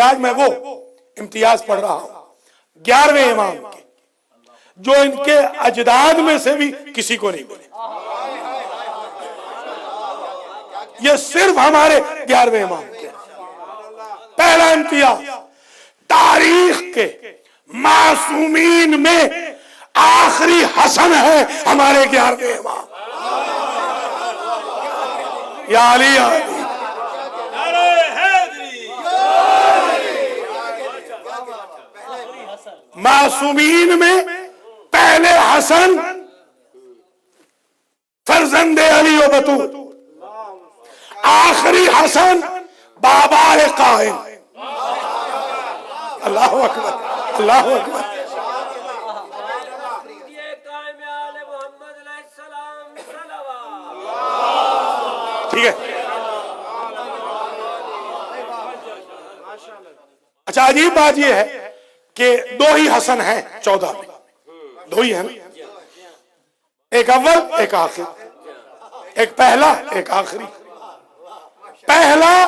आज मैं वो इम्तियाज पढ़ रहा हूं 11वें इमाम के, जो इनके अजदाद में से भी किसी को नहीं मिले। ये सिर्फ हमारे 11वें इमाम के। पहला इम्तियाज, तारीख के मासूमीन में आखिरी हसन है हमारे 11वें इमाम। या अली या अली। मासूमीन में पहले हसन फरजंदे अली व बतूल, आखिरी हसन बाबा कायम। अल्लाह अकबर, अल्लाह अकबर। ठीक है। अच्छा, अजीब बात यह है कि दो ही हसन हैं 14 में, दो ही है ना, एक अव्वल एक आखिर, एक पहला एक आखिरी। पहला,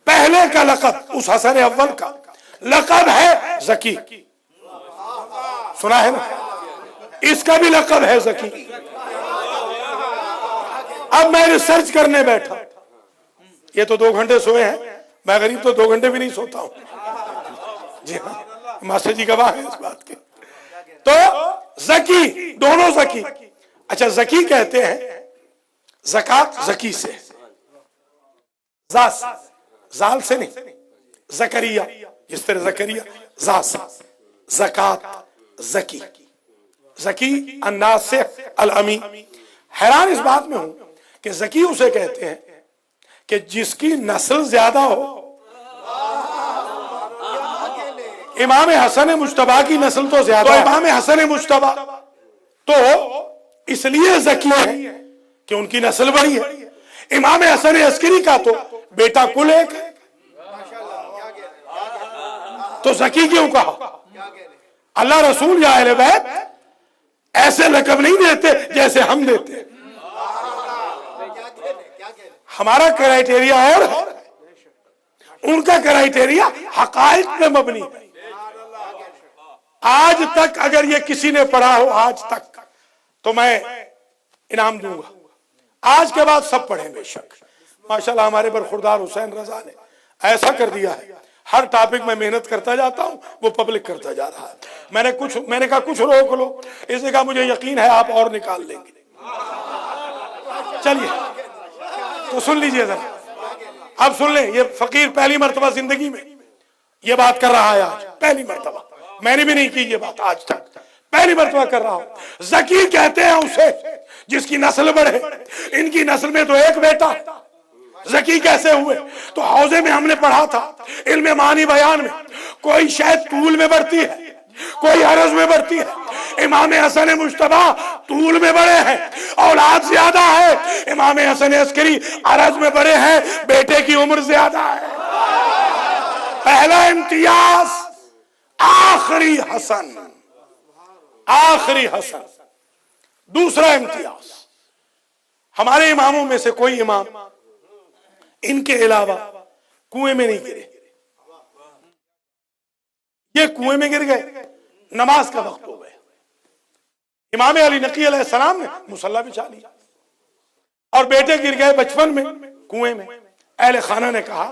पहले का लक़ब उस हसन अव्वल का लक़ब है ज़की, सुना है ना, इसका भी लक़ब है ज़की। अब मैं रिसर्च करने बैठा, ये तो 2 घंटे सोए हैं, मैं गरीब तो 2 घंटे भी नहीं सोता हूं। जी हाँ, मास्टर जी गवाह है इस बात के। तो ज़की, दोनों ज़की। अच्छा, ज़की कहते हैं ज़कात ज़की से, जाल से नहीं, ज़करिया, जिस तरह ज़करिया ज़कात ज़की, ज़की अन्नास से अल-अमी। हैरान इस बात में हूं कि ज़की उसे कहते हैं कि जिसकी नस्ल ज्यादा हो। इमाम हसन मुज्तबा की नस्ल तो ज्यादा, तो इमाम हसन मुज्तबा तो इसलिए ज़की है कि उनकी नस्ल बड़ी है। इमाम हसन अस्करी का तो बेटा कुल एक है, तो ज़की क्यों कहा? अल्लाह रसूल या अहले बैत ऐसे लक़ब नहीं देते जैसे हम देते हैं। हमारा क्राइटेरिया और है, उनका क्राइटेरिया हक़ाइक़ पे मबनी है। आज तक अगर ये किसी ने पढ़ा हो आज तक, तो मैं इनाम दूंगा। आज के बाद सब पढ़ें बेशक। माशाल्लाह हमारे बरखुरदार हुसैन रजा ने ऐसा कर दिया है, हर टॉपिक में मेहनत करता जाता हूं, वो पब्लिक करता जा रहा है। मैंने कहा कुछ रोक लो, इसने कहा मुझे यकीन है आप और निकाल लेंगे। चलिए तो सुन लीजिए जरा, अब सुन ले। ये फकीर पहली मर्तबा जिंदगी में ये बात कर रहा है आज, पहली मर्तबा। मैंने भी नहीं की ये बात आज तक, पहली मर्तबा कर रहा हूं। ज़की कहते हैं उसे जिसकी नस्ल बढ़े। इनकी नस्ल में तो एक बेटा, ज़की कैसे हुए? तो हौजे में हमने पढ़ा था इल्म मानी बयान में, कोई शायद तूल में बढ़ती है, कोई अरज में बढ़ती है। इमाम हसन मुज्तबा तूल में बड़े हैं, औलाद ज्यादा है। इमाम हसन अस्करी अरज में बड़े हैं, बेटे की उम्र ज्यादा है। पहला इम्तियाज आखिरी हसन, आखिरी हसन। दूसरा इम्तियाज, हमारे इमामों में से कोई इमाम इनके अलावा कुएं में नहीं गिरे। ये कुएं में गिर गए, नमाज का वक्त हो गया। इमाम अली नकी अलैहिस्सलाम ने मुसल्ला बिछा लिया और बेटे गिर गए बचपन में कुएं में। अहले खाना ने कहा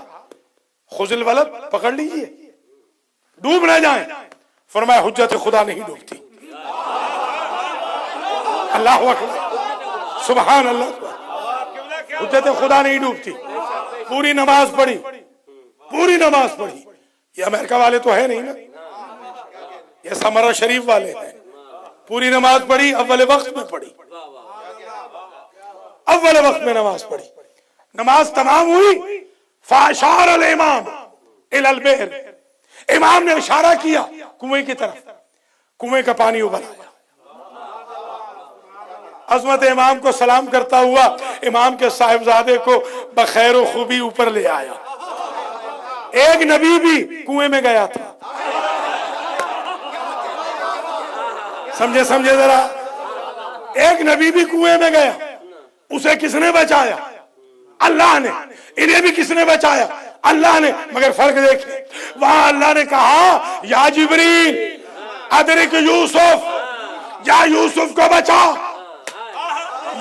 खुजिल वलद, पकड़ लीजिए, डूब ना जाएं। फरमाया हुज्जत खुदा नहीं डूबती। अल्लाह अकबर, सुभान अल्लाह। हुज्जत खुदा नहीं डूबती। पूरी नमाज पढ़ी, पूरी नमाज पढ़ी। ये अमेरिका वाले तो है नहीं ना, ये समरा शरीफ वाले हैं। पूरी नमाज पढ़ी, अव्वल वक्त में पढ़ी, अव्वल वक्त में नमाज पढ़ी। नमाज तमाम हुई, फाशार अल इमाम इलल बि'r, इमाम ने इशारा किया कुएं की तरफ। कुएं का पानी उबल आया। अजमत इमाम को सलाम करता हुआ इमाम के साहिबजादे को बखैर व खूबी ऊपर ले आया। एक नबी भी कुएं में गया था, समझे समझे जरा। एक नबी भी कुएं में गया, उसे किसने बचाया? अल्लाह ने, इन्हें भी किसने बचाया? अल्लाह ने। मगर फर्क देखिए, वहां अल्लाह ने कहा या जिब्रील अदरिक यूसुफ, या यूसुफ को बचा।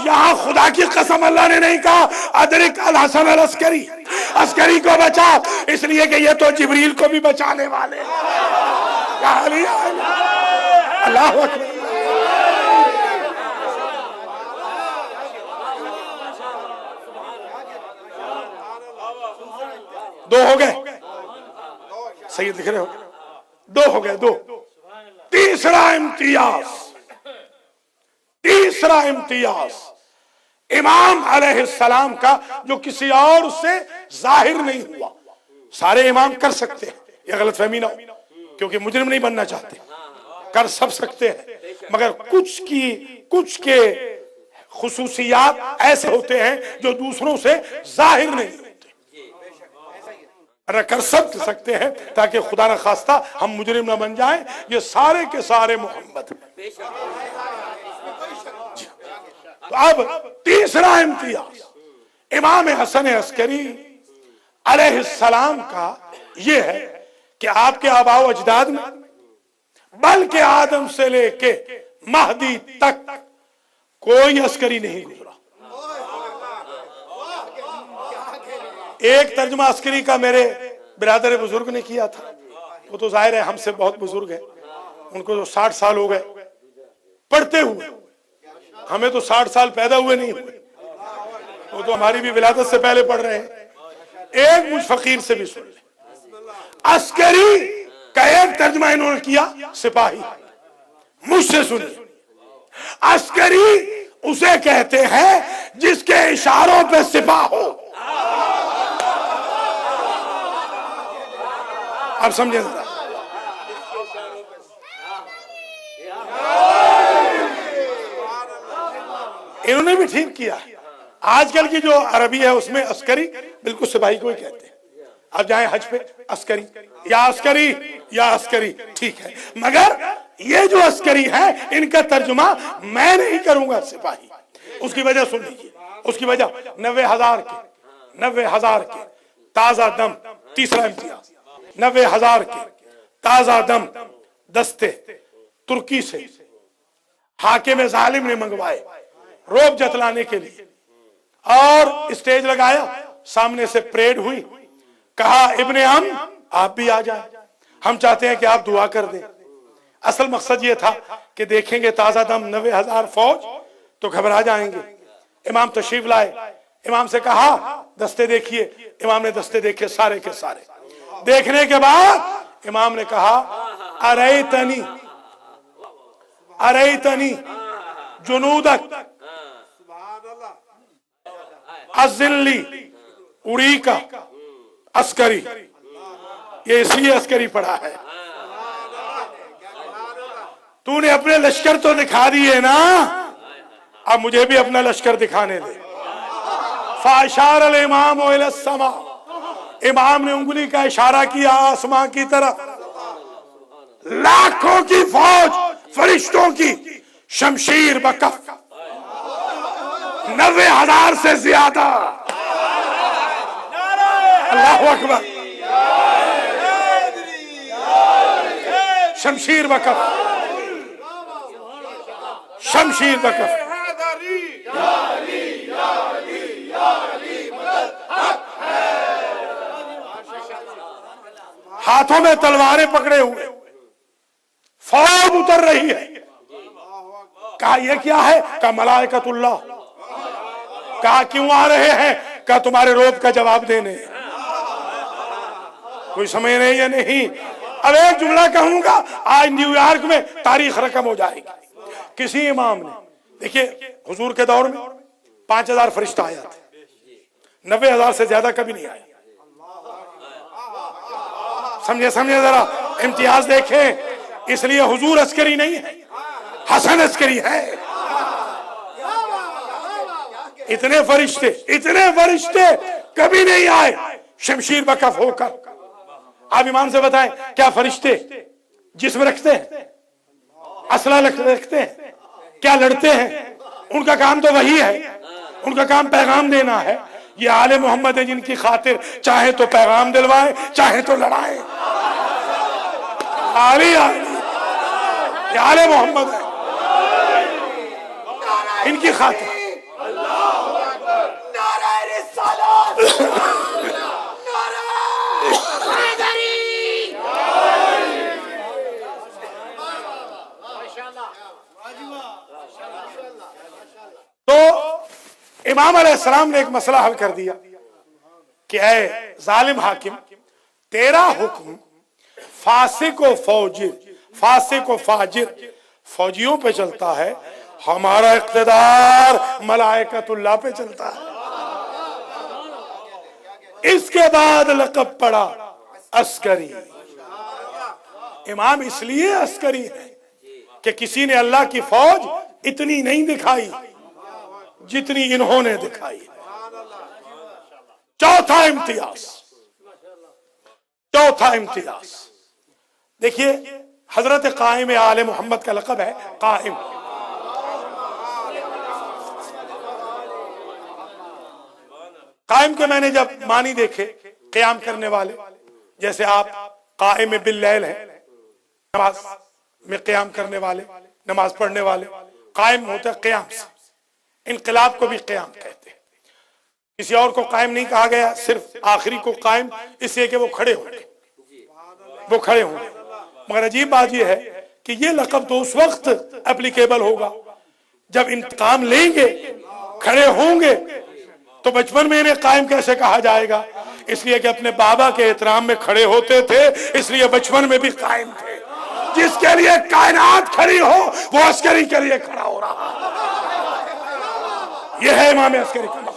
यहां खुदा की कसम अल्लाह ने नहीं कहा अदरिक अल हसन अल अस्करी, अस्करी को बचा, इसलिए कि ये तो जिब्रील को भी बचाने वाले हैं। अल्लाह अकबर। दो हो गए, सही लिख रहे हो? दो हो गए, दो। तीसरा इम्तियाज, तीसरा इम्तियाज इमाम अलैहिस्सलाम का, जो किसी और से जाहिर नहीं हुआ। सारे इमाम कर सकते हैं, यह गलतफहमी ना हो, क्योंकि मुजरिम नहीं बनना चाहते, कर सब सकते हैं, मगर कुछ के खुसूसियात ऐसे होते हैं जो दूसरों से जाहिर नहीं होते। कर सब सकते हैं ताकि खुदा न खास्ता हम मुजरिम न बन जाएं। ये सारे के सारे मोहम्मद। तो अब तीसरा इम्तियाज इमाम हसन अस्करी अलैहिस्सलाम का ये है कि आपके आबाओ अजदाद में, बल्कि आदम से लेके महदी तक कोई अस्करी नहीं गुजरा। एक तर्जुमा अस्करी का मेरे बिरादर बुजुर्ग ने किया था, वो तो जाहिर है हमसे बहुत बुजुर्ग है, उनको तो 60 साल हो गए पढ़ते हुए, हमें तो 60 साल पैदा हुए नहीं हुए, वो तो हमारी भी विलादत से पहले पढ़ रहे हैं। एक मुझ फकीर से भी सुन ले, अस्करी का एक तर्जुमा इन्होंने किया सिपाही, मुझसे सुन। अस्करी उसे कहते हैं जिसके इशारों पे सिपाह हो। आप समझे जरा, इन्होंने भी ठीक किया। आजकल की जो अरबी है उसमें अस्करी बिल्कुल सिपाही को ही कहते हैं। अब जाए हज पे, अस्करी या अस्करी या अस्करी, ठीक है, मगर ये जो अस्करी है इनका तर्जुमा मैं नहीं करूंगा सिपाही। उसकी वजह सुन लीजिए, उसकी वजह 90,000 के ताजा दम, तीसरा इम्तियाज 90,000 के ताजा दम दस्ते तुर्की से हाकिम जालिम ने मंगवाए रोब जतलाने के लिए, और स्टेज लगाया, सामने से परेड हुई, कहा इब्ने आप भी आ जाए, हम चाहते हैं कि आप दुआ कर दें। असल मकसद ये था कि देखेंगे ताजा दम 90,000 फौज तो घबरा जाएंगे। इमाम तशरीफ लाए, इमाम से कहा दस्ते देखिए, इमाम ने दस्ते देखे सारे के सारे। देखने के बाद इमाम ने कहा अरैतनी जुनूदक अज़िल्ली उरीका अस्करी, ये इसलिए अस्करी पढ़ा है, तूने अपने लश्कर तो दिखा दिए ना, अब मुझे भी अपना लश्कर दिखाने दे। फाशार अल इमाम इला समा, इमाम ने उंगली का इशारा किया आसमां की तरफ। लाखों की फौज फरिश्तों की शमशीर बकफ, 90,000 से ज्यादा। अल्लाहु अकबर। शमशीर बकफ, शमशीर बकफ। हाथों में तलवारें पकड़े हुए फौज उतर रही है। कहा यह क्या है? कहा मलाइकतुल्लाह। कहा क्यों आ रहे हैं? कहा तुम्हारे रोब का जवाब देने। कोई समझ नहीं है? नहीं। अब एक जुमला कहूंगा, आज न्यूयॉर्क में तारीख रकम हो जाएगी। किसी इमाम ने, देखिए हुजूर के दौर में 5,000 फरिश्ता आया थे, 90,000 से ज्यादा कभी नहीं आया। समझे जरा, इम्तियाज देखें। इसलिए हुजूर अस्करी नहीं है, हसन अस्करी है। इतने फरिश्ते कभी नहीं आए शमशीर बकफ होकर। आप ईमान से बताएं, क्या फरिश्ते जिस्म रखते हैं, असला रखते हैं, क्या लड़ते हैं? उनका काम तो वही है, उनका काम पैगाम देना है। ये आले मोहम्मद है जिनकी खातिर चाहे तो पैगाम दिलवाए चाहे तो लड़ाए। आले आले मोहम्मद है, इनकी खातिर। तो इमाम अलैहिस्सलाम ने एक मसला हल कर दिया कि ऐ जालिम हाकिम, तेरा हुक्म फासिक व फौजिर, फासिक व फाजिर फौजियों पे चलता है, हमारा इख्तिदार मलाइकतुल्लाह पे चलता है। इसके बाद लक़ब पड़ा अस्करी। इमाम इसलिए अस्करी है कि किसी ने अल्लाह की फौज इतनी नहीं दिखाई जितनी इन्होंने दिखाई। चौथा इम्तियाज, चौथा इम्तियाज देखिए, हजरत कायम आले मोहम्मद का लक़ब है कायम। कायम के मैंने जब मानी देखे, क़याम करने वाले, जैसे आप कायम बिल्लैल है, नमाज में क़याम करने वाले, नमाज पढ़ने वाले। कायम होता है क़याम से, इनकलाब को भी क़याम कहते हैं। किसी और को कायम नहीं कहा गया, सिर्फ आखिरी को कायम इसलिए कि वो खड़े होंगे, वो खड़े होंगे। मगर अजीब बात यह है कि ये लक़ब तो उस वक्त एप्लीकेबल होगा जब इंतकाम लेंगे, खड़े होंगे, तो बचपन में इन्हें कायम कैसे कहा जाएगा? इसलिए कि अपने बाबा के एहतराम में खड़े होते थे, इसलिए बचपन में भी कायम थे। जिसके लिए कायनात खड़ी हो वो अस्करी के लिए खड़ा हो रहा। यह है इमाम अस्करी का।